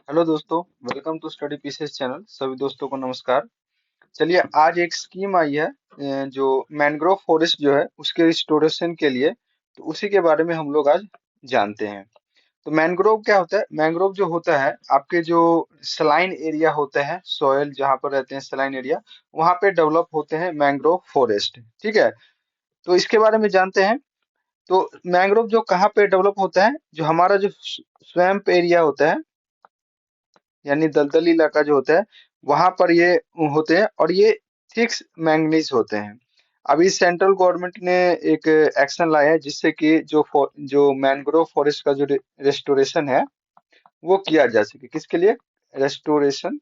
Hello दोस्तों। Welcome to study pieces channel. सभी दोस्तों को नमस्कार। चलिए, आज एक स्कीम आई है जो मैंग्रोव फॉरेस्ट जो है उसके रिस्टोरेशन के लिए, तो उसी के बारे में हम लोग आज जानते हैं। तो मैंग्रोव क्या होता है? मैंग्रोव जो होता है, आपके जो सलाइन एरिया होता है, सॉयल जहाँ पर रहते हैं सलाइन एरिया, वहाँ पे डेवलप होते हैं मैंग्रोव फॉरेस्ट। ठीक है, तो इसके बारे में जानते हैं। तो मैंग्रोव जो कहाँ पे डेवलप होता है, जो हमारा जो स्वैम्प एरिया होता है, यानी दलदली इलाका जो होता है, वहां पर ये होते हैं, और ये फिक्स मैंगनीज होते हैं। अभी सेंट्रल गवर्नमेंट ने एक एक्शन लाया है जिससे कि जो मैंग्रोव फॉरेस्ट का जो रेस्टोरेशन है वो किया जा सके। किसके लिए रेस्टोरेशन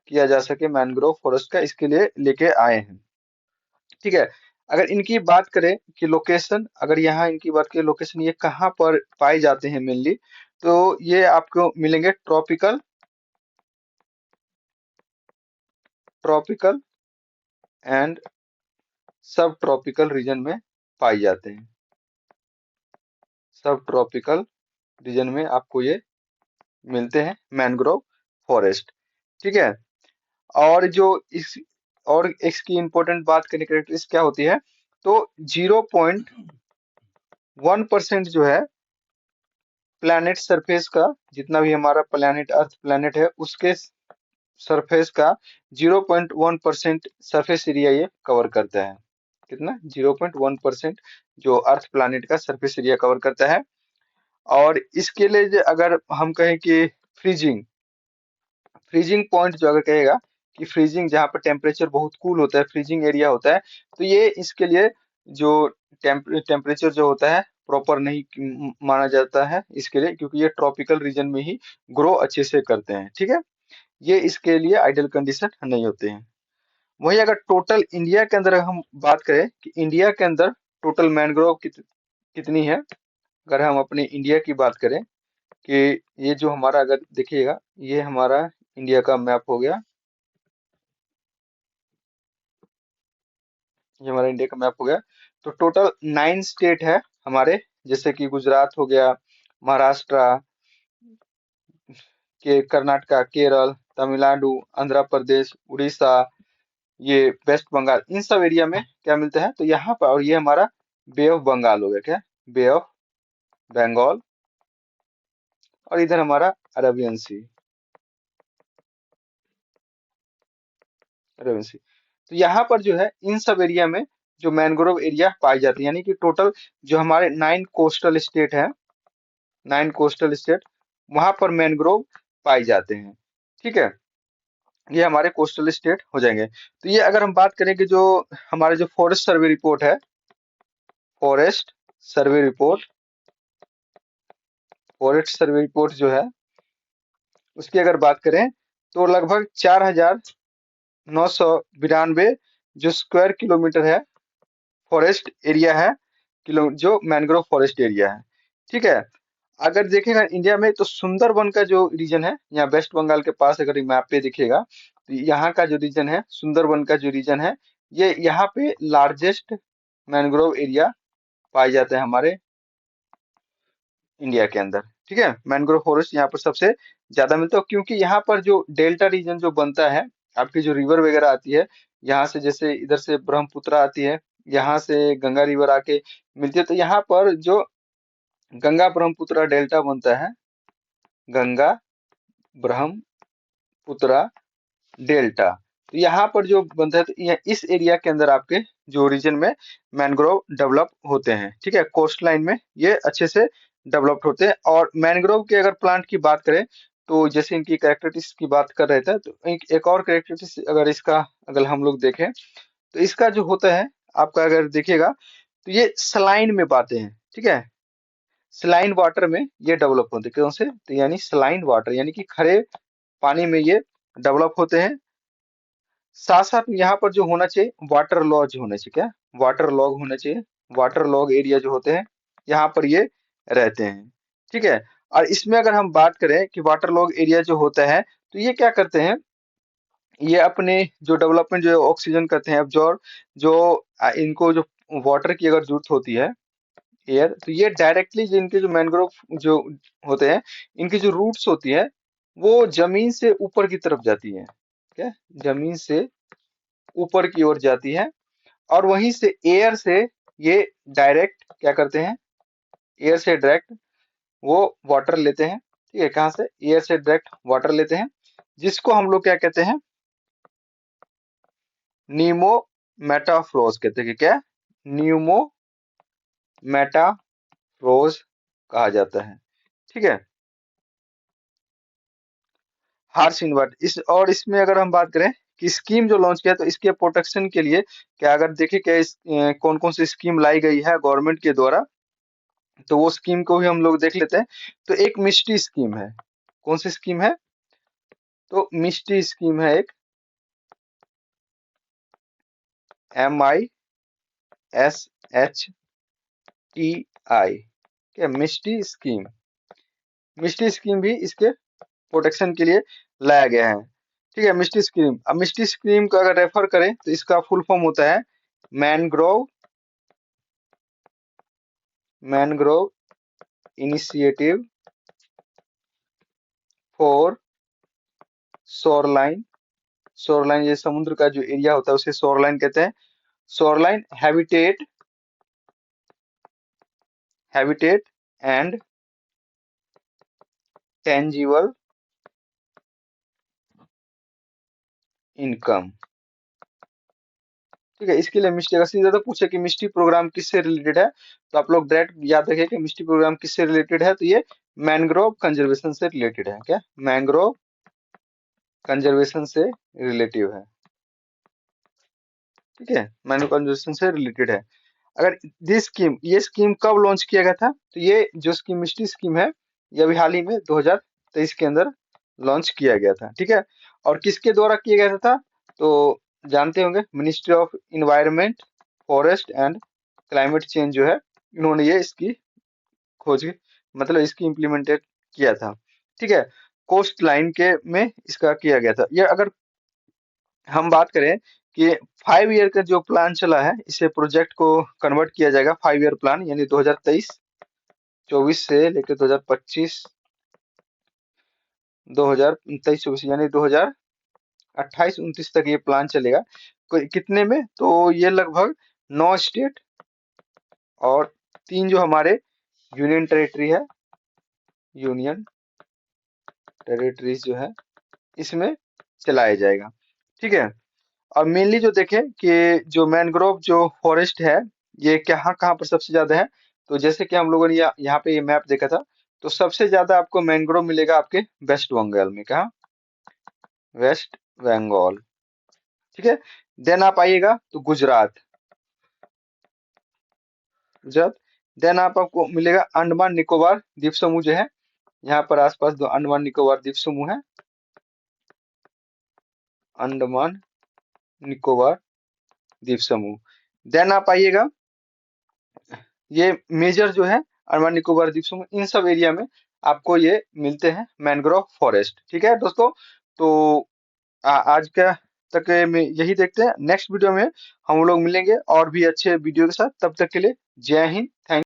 किया जा सके मैंग्रोव फॉरेस्ट का, इसके लिए लेके आए हैं। ठीक है, अगर इनकी बात करें कि लोकेशन, अगर यहाँ इनकी बात करें लोकेशन, ये कहाँ पर पाए जाते हैं मेनली, तो ये आपको मिलेंगे ट्रॉपिकल ट्रॉपिकल एंड सब ट्रॉपिकल रीजन में पाए जाते हैं। सब ट्रॉपिकल रीजन में आपको ये मिलते हैं मैंग्रोव फॉरेस्ट। ठीक है, और जो इस और इसकी इंपॉर्टेंट बात करें कैरेक्टरिस्टिक्स क्या होती है, तो 0.1% जो है प्लैनेट सरफेस का, जितना भी हमारा प्लैनेट अर्थ प्लैनेट है उसके सरफेस का 0.1% सरफेस एरिया ये कवर करता है। कितना? 0.1% जो अर्थ प्लैनेट का सरफेस एरिया कवर करता है। और इसके लिए अगर हम कहें कि फ्रीजिंग फ्रीजिंग पॉइंट जो अगर कहेगा कि फ्रीजिंग जहाँ पर टेम्परेचर बहुत कूल होता है, फ्रीजिंग एरिया होता है, तो ये इसके लिए जो टेम्परेचर जो होता है प्रॉपर नहीं माना जाता है इसके लिए, क्योंकि ये ट्रॉपिकल रीजन में ही ग्रो अच्छे से करते हैं। ठीक है, ये इसके लिए आइडियल कंडीशन नहीं होते हैं। वहीं अगर टोटल इंडिया के अंदर हम बात करें कि इंडिया के अंदर टोटल मैंग्रोव कितनी है, अगर हम अपने इंडिया की बात करें कि ये जो हमारा, अगर देखिएगा, ये हमारा इंडिया का मैप हो गया। ये हमारा इंडिया का मैप हो गया। तो टोटल 9 स्टेट है हमारे, जैसे कि गुजरात हो गया, महाराष्ट्र के, कर्नाटका, केरल, तमिलनाडु, आंध्र प्रदेश, उड़ीसा, ये वेस्ट बंगाल, इन सब एरिया में क्या मिलता है, तो यहाँ पर, और ये हमारा बे ऑफ बंगाल हो गया, क्या बे ऑफ बंगाल, और इधर हमारा अरेबियन सी, अरेबियन सी। तो यहाँ पर जो है इन सब एरिया में जो मैंग्रोव एरिया पाई जाती है, यानी कि टोटल जो हमारे 9 कोस्टल स्टेट है, 9 कोस्टल स्टेट, वहां पर मैंग्रोव पाए जाते हैं। ठीक है, ये हमारे कोस्टल स्टेट हो जाएंगे। तो ये अगर हम बात करें कि जो हमारे जो फॉरेस्ट सर्वे रिपोर्ट है, forest survey report forest survey report जो है उसकी अगर बात करें, तो लगभग 4,992 जो स्क्वायर किलोमीटर है फॉरेस्ट एरिया है, जो मैंग्रोव फॉरेस्ट एरिया है। ठीक है, अगर देखेगा इंडिया में, तो सुंदरबन का जो रीजन है, यहाँ वेस्ट बंगाल के पास, अगर मैप पे दिखेगा, तो यहाँ का जो रीजन है, सुंदरबन का जो रीजन है, ये यहाँ पे लार्जेस्ट मैंग्रोव एरिया पाया जाता है हमारे इंडिया के अंदर। ठीक है, मैंग्रोव फॉरेस्ट यहाँ पर सबसे ज्यादा मिलता है, क्योंकि यहाँ पर जो डेल्टा रीजन जो बनता है, आपकी जो रिवर वगैरह आती है, यहाँ से, जैसे इधर से ब्रह्मपुत्र आती है, यहाँ से गंगा रिवर आके मिलती है, तो यहाँ पर जो गंगा ब्रह्मपुत्र डेल्टा बनता है, गंगा ब्रह्मपुत्र डेल्टा, तो यहाँ पर जो बनता है, तो इस एरिया के अंदर आपके जो रीजन में मैंग्रोव डेवलप होते हैं। ठीक है, कोस्ट लाइन में ये अच्छे से डेवलप्ड होते हैं। और मैंग्रोव के अगर प्लांट की बात करें, तो जैसे इनकी कैरेक्टरिस्टिक्स की बात कर रहे थे, तो एक और कैरेक्टरिस्टिक्स अगर इसका, अगर हम लोग देखें, तो इसका जो होता है, आपका अगर देखिएगा, तो ये सलाइन में पाते हैं। ठीक है, सलाइन वाटर में ये डेवलप होते हैं। कौन से? तो यानी सलाइन वाटर, यानी कि खरे पानी में ये डेवलप होते हैं। साथ साथ यहाँ पर जो होना चाहिए, वाटर लॉज होना चाहिए, क्या वाटर लॉग होना चाहिए, वाटर लॉग एरिया जो होते हैं, यहाँ पर ये रहते हैं। ठीक है, और इसमें अगर हम बात करें कि वाटर लॉग एरिया जो होता है, तो ये क्या करते हैं, ये अपने जो डेवलपमेंट जो ऑक्सीजन करते हैं एब्जॉर्ब, जो इनको जो वाटर की अगर जरूरत होती है, एयर, तो ये डायरेक्टली जो इनके जो मैंग्रोव जो होते हैं, इनकी जो रूट्स होती है, वो जमीन से ऊपर की तरफ जाती है। क्या, जमीन से ऊपर की ओर जाती है, और वहीं से एयर से ये डायरेक्ट क्या करते हैं, एयर से डायरेक्ट वो वाटर लेते हैं। ठीक है, कहाँ से, एयर से डायरेक्ट वाटर लेते हैं, जिसको हम लोग क्या कहते हैं, नीमो मेटाफ्रोज कहते हैं। कि क्या, न्यूमो मेटाफ्रोज कहा जाता है। ठीक है, हार्श इन्वर्ट। इस और इसमें अगर हम बात करें कि स्कीम जो लॉन्च किया, तो इसके प्रोटेक्शन के लिए क्या, अगर देखें क्या कौन कौन सी स्कीम लाई गई है गवर्नमेंट के द्वारा, तो वो स्कीम को भी हम लोग देख लेते हैं। तो एक मिस्टी स्कीम है। कौन सी स्कीम है, तो मिस्टी स्कीम है एक, MISHTI। क्या, मिस्टी स्कीम। मिस्टी स्कीम भी इसके प्रोटेक्शन के लिए लाया गया है। ठीक है, मिस्टी स्कीम। अब मिस्टी स्कीम का अगर रेफर करें तो इसका फुल फॉर्म होता है mangrove mangrove initiative for shoreline. Shoreline ये समुद्र का जो एरिया होता है उसे शोरलाइन कहते हैं। Shoreline habitat and tangible income. ठीक है, इसके लिए मिस्टी, अगर सीधा ज्यादा पूछे कि मिस्टी प्रोग्राम किससे रिलेटेड है, तो आप लोग डायरेक्ट याद रखें कि मिस्टी प्रोग्राम किससे रिलेटेड है, तो ये मैंग्रोव कंजर्वेशन से रिलेटेड है। क्या, मैंग्रोव कंजर्वेशन से रिलेटिव है। ठीक है, मैंग्रोव कंजर्वेशन से रिलेटेड है। अगर ये स्कीम कब लॉन्च किया गया था, तो ये जो स्कीम मिस्टी स्कीम है, ये अभी हाल ही में 2023 के अंदर लॉन्च किया गया था। ठीक है, और किसके द्वारा किया गया था, तो जानते होंगे, ministry of environment, forest and climate change जो है, इन्होंने ये इसकी खोज, मतलब इसकी इम्प्लीमेंटेड किया था। ठीक है, कोस्ट लाइन के में इसका किया गया था। ये अगर हम बात करें कि 5 ईयर का जो प्लान चला है, इसे प्रोजेक्ट को कन्वर्ट किया जाएगा 5 ईयर प्लान, यानी 2023-24 से लेकर 2025, 2023-24 यानी 2028-29 तक ये प्लान चलेगा। कितने में, तो ये लगभग 9 स्टेट और 3 जो हमारे यूनियन टेरिटरी है, यूनियन टेरिटरीज जो है, इसमें चलाया जाएगा। ठीक है, और मेनली जो देखें कि जो मैनग्रोव जो फॉरेस्ट है, ये कहाँ कहाँ पर सबसे ज्यादा है, तो जैसे कि हम लोगों ने यहाँ पे ये मैप देखा था, तो सबसे ज्यादा आपको मैनग्रोव मिलेगा आपके वेस्ट बंगाल में। कहाँ, वेस्ट बंगाल। ठीक है, देन आप आइएगा तो गुजरात, गुजरात। देन आपको मिलेगा अंडमान निकोबार द्वीप समूह जो है, यहाँ पर आसपास दो अंडमान निकोबार द्वीप समूह है, अंडमान निकोबार द्वीप समूह। देन आप आइएगा, ये मेजर जो है अंडमान निकोबार द्वीप समूह, इन सब एरिया में आपको ये मिलते हैं मैनग्रोव फॉरेस्ट। ठीक है दोस्तों, तो आज का तक में यही देखते हैं। नेक्स्ट वीडियो में हम लोग मिलेंगे और भी अच्छे वीडियो के साथ। तब तक के लिए जय हिंद, थैंक